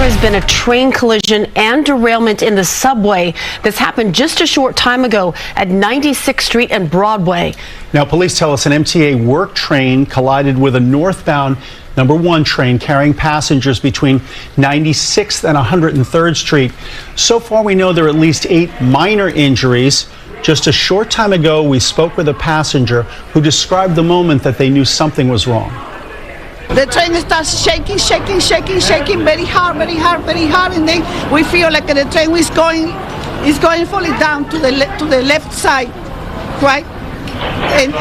has been a train collision and derailment in the subway. This happened just a short time ago at 96th Street and Broadway. Now, police tell us an MTA work train collided with a northbound number 1 train carrying passengers between 96th and 103rd Street. So far, we know there are at least 8 minor injuries. Just a short time ago, we spoke with a passenger who described the moment that they knew something was wrong. The train starts shaking very hard, and then we feel like the train is going falling down to the left side, right? And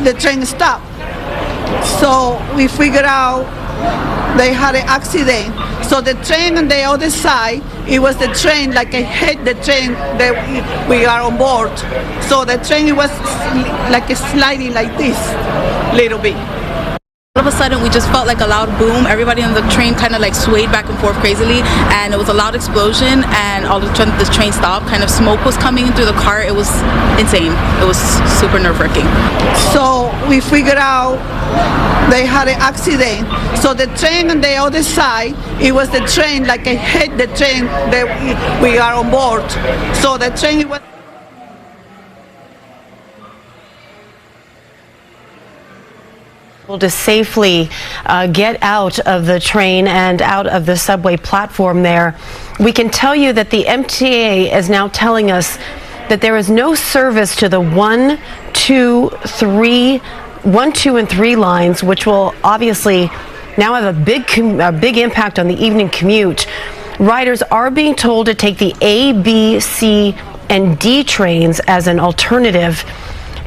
the train stopped. So we figured out they had an accident. So the train on the other side, it was the train, like I hit the train that we are on board. So the train was like sliding like this, little bit. All of a sudden, we just felt like a loud boom. Everybody on the train kind of like swayed back and forth crazily, and it was a loud explosion, and all of a sudden, the train stopped. Kind of smoke was coming in through the car. It was insane. It was super nerve-wracking. So we figured out they had an accident. So the train on the other side, it was the train, like I hit the train that we are on board. So the train was to safely get out of the train and out of the subway platform there. We can tell you that the MTA is now telling us that there is no service to the 1, 2, and 3 lines, which will obviously now have a big impact on the evening commute. Riders are being told to take the A, B, C, and D trains as an alternative.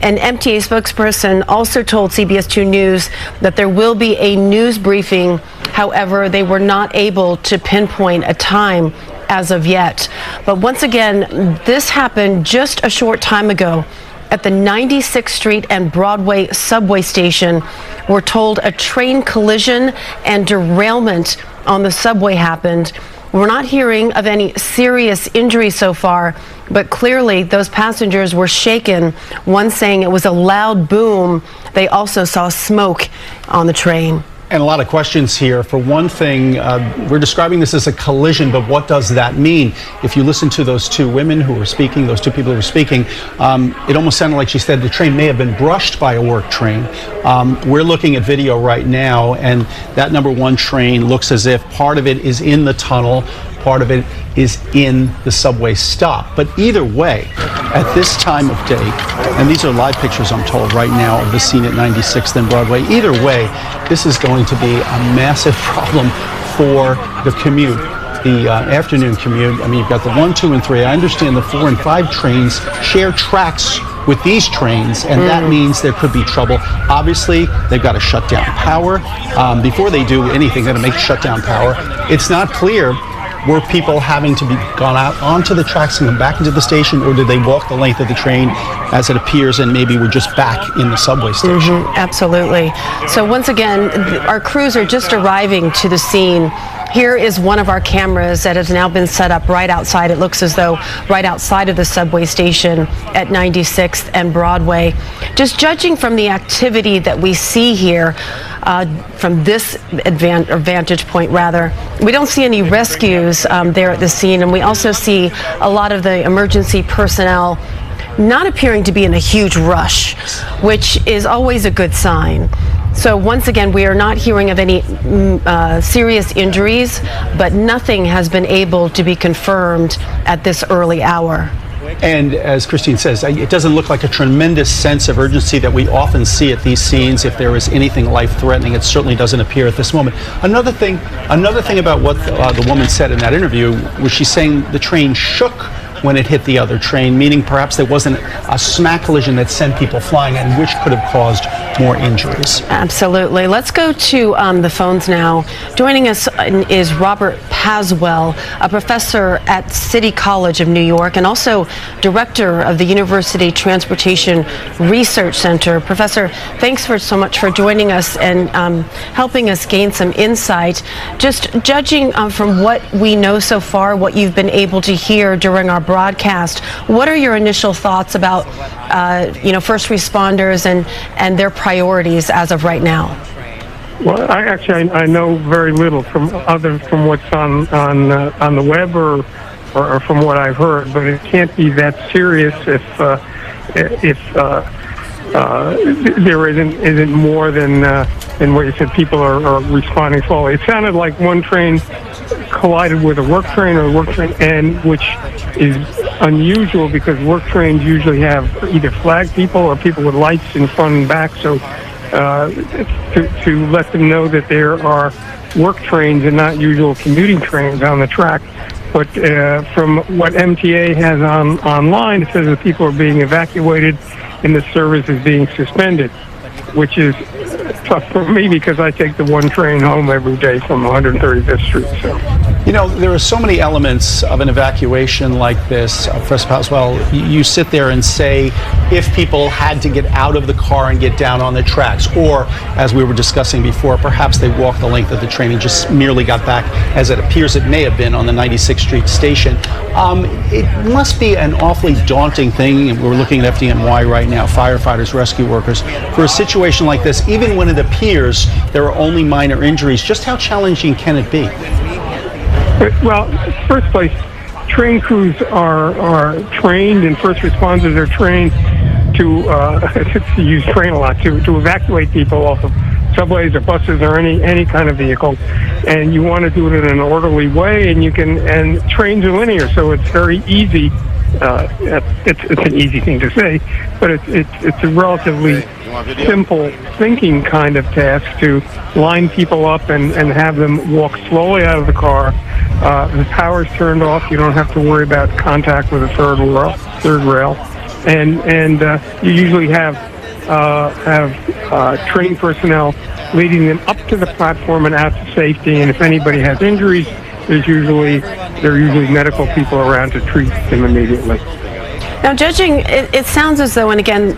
An MTA spokesperson also told CBS 2 News that there will be a news briefing. However, they were not able to pinpoint a time as of yet. But once again, this happened just a short time ago at the 96th Street and Broadway subway station. We're told a train collision and derailment on the subway happened. We're not hearing of any serious injuries so far, but clearly those passengers were shaken. One saying it was a loud boom. They also saw smoke on the train. And a lot of questions here. For one thing, we're describing this as a collision, but what does that mean? If you listen to those 2 women who were speaking, those 2 people who were speaking, it almost sounded like she said the train may have been brushed by a work train. We're looking at video right now, and that number 1 train looks as if part of it is in the tunnel, part of it is in the subway stop. But either way, at this time of day, and these are live pictures I'm told right now of the scene at 96th and Broadway, either way, this is going to be a massive problem for the commute, the afternoon commute. I mean, you've got the 1, 2, and 3. I understand the 4 and 5 trains share tracks with these trains, and that means there could be trouble. Obviously, they've got to shut down power. Before they do anything, they're going to make shut down power. It's not clear, were people having to be gone out onto the tracks and come back into the station, or did they walk the length of the train as it appears and maybe were just back in the subway station? Absolutely. So once again, our crews are just arriving to the scene. Here is one of our cameras that has now been set up right outside. It looks as though right outside of the subway station at 96th and Broadway. Just judging from the activity that we see here, from this vantage point rather, we don't see any rescues there at the scene, and we also see a lot of the emergency personnel not appearing to be in a huge rush, which is always a good sign. So once again, we are not hearing of any serious injuries, but nothing has been able to be confirmed at this early hour. And as Christine says, it doesn't look like a tremendous sense of urgency that we often see at these scenes. If there is anything life-threatening, it certainly doesn't appear at this moment. Another thing about what the woman said in that interview was she's saying the train shook when it hit the other train, meaning perhaps there wasn't a smack collision that sent people flying, and which could have caused more injuries. Absolutely. Let's go to the phones now. Joining us is 𝗕𝗥𝗘𝗔𝗟, a professor at City College of New York and also director of the University Transportation Research Center. Professor, thanks so much for joining us and helping us gain some insight. Just judging from what we know so far, what you've been able to hear during our broadcast, what are your initial thoughts about first responders and their priorities as of right now? Well, I know very little from what's on the web or from what I've heard, but it can't be that serious if there isn't more than what you said. People are responding slowly. It sounded like one train collided with a work train and which is unusual because work trains usually have either flag people or people with lights in front and back. So to let them know that there are work trains and not usual commuting trains on the track. But from what MTA has online, it says that people are being evacuated and the service is being suspended, which is tough for me because I take the one train home every day from 135th Street. So. You know, there are so many elements of an evacuation like this. Professor Paswell, you sit there and say, if people had to get out of the car and get down on the tracks, or, as we were discussing before, perhaps they walked the length of the train and just merely got back, as it appears it may have been, on the 96th Street station. It must be an awfully daunting thing, and we're looking at FDNY right now, firefighters, rescue workers, for a situation like this, even when it appears there are only minor injuries. Just how challenging can it be? Well, first place, train crews are trained, and first responders are trained to use train a lot, to evacuate people off of subways or buses or any kind of vehicle. And you want to do it in an orderly way, and trains are linear, so it's very easy. It's an easy thing to say, but it's a relatively simple thinking kind of task to line people up and have them walk slowly out of the car. The power's turned off. You don't have to worry about contact with a third rail, and you usually have trained personnel leading them up to the platform and out to safety. And if anybody has injuries, there are usually medical people around to treat them immediately. Now, judging, it sounds as though, and again,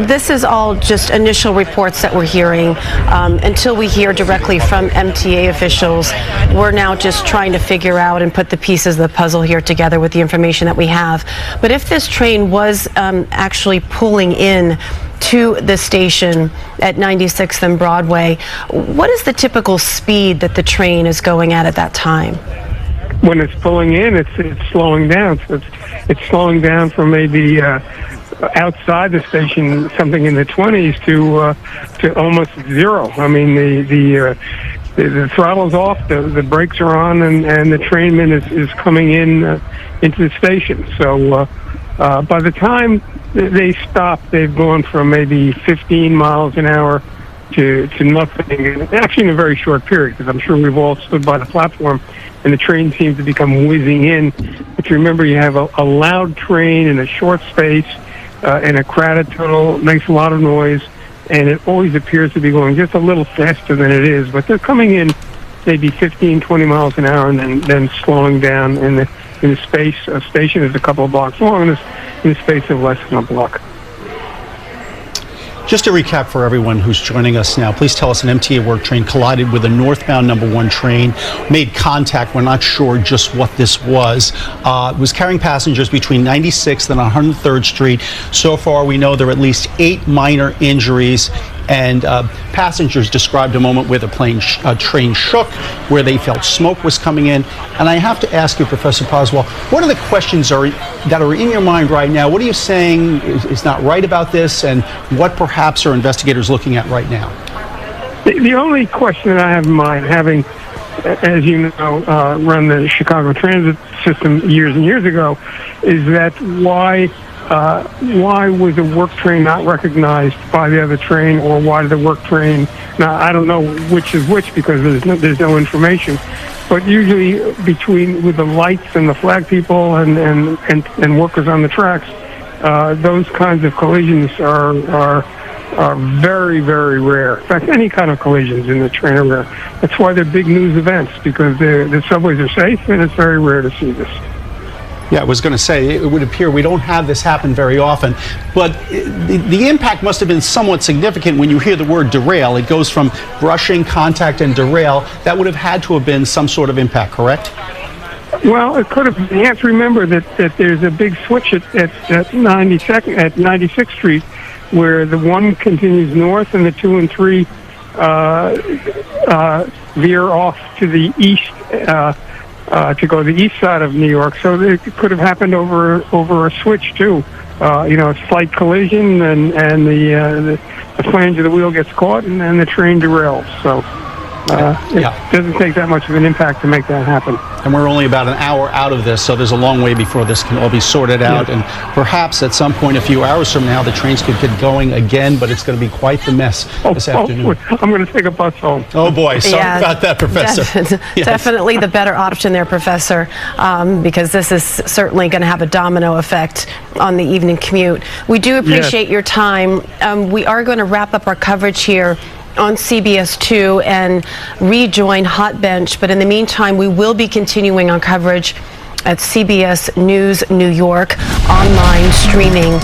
this is all just initial reports that we're hearing. Until we hear directly from MTA officials, we're now just trying to figure out and put the pieces of the puzzle here together with the information that we have. But if this train was actually pulling in to the station at 96th and Broadway, what is the typical speed that the train is going at that time? When it's pulling in, it's slowing down. So it's slowing down from maybe outside the station, something in the 20s, to almost zero. I mean, the throttle's off, the brakes are on, and the trainman is coming in into the station. So by the time they stop, they've gone from maybe 15 miles an hour to nothing, actually in a very short period, because I'm sure we've all stood by the platform and the train seems to become whizzing in. But you remember, you have a loud train in a short space, in a crowded tunnel, makes a lot of noise, and it always appears to be going just a little faster than it is. But they're coming in maybe 15, 20 miles an hour and then slowing down in the space. A station is a couple of blocks long, in the space of less than a block. Just to recap for everyone who's joining us now, please tell us an MTA work train collided with a northbound number 1 train, made contact. We're not sure just what this was. It was carrying passengers between 96th and 103rd Street. So far, we know there are at least 8 minor injuries, and passengers described a moment where the train shook, where they felt smoke was coming in. And I have to ask you, Professor Paswell, what are the questions that are in your mind right now? What are you saying is not right about this, and what perhaps are investigators looking at right now? The only question that I have in mind, having, as you know, run the Chicago transit system years and years ago, is that why was the work train not recognized by the other train, or why did the work train? Now, I don't know which is which because there's no information. But usually, with the lights and the flag people and workers on the tracks, those kinds of collisions are very, very rare. In fact, any kind of collisions in the train are rare. That's why they're big news events, because the subways are safe, and it's very rare to see this. Yeah, I was going to say, it would appear we don't have this happen very often, but the impact must have been somewhat significant when you hear the word derail. It goes from brushing, contact, and derail. That would have had to have been some sort of impact, correct? Well, it could have. You have to remember that there's a big switch at 96th Street, where the 1 continues north and the 2 and 3 veer off to the east to go the east side of New York. So it could have happened over a switch too. A slight collision, and the flange of the wheel gets caught, and then the train derails. So it doesn't take that much of an impact to make that happen. And we're only about an hour out of this, so there's a long way before this can all be sorted out. And perhaps at some point, a few hours from now, the trains could get going again, but it's going to be quite the mess this afternoon. I'm going to take a bus home. Oh boy, sorry about that, Professor. Definitely the better option there, Professor, because this is certainly going to have a domino effect on the evening commute. We do appreciate your time. We are going to wrap up our coverage here on CBS 2 and rejoin Hot Bench, but in the meantime, we will be continuing our coverage at CBS News New York, online streaming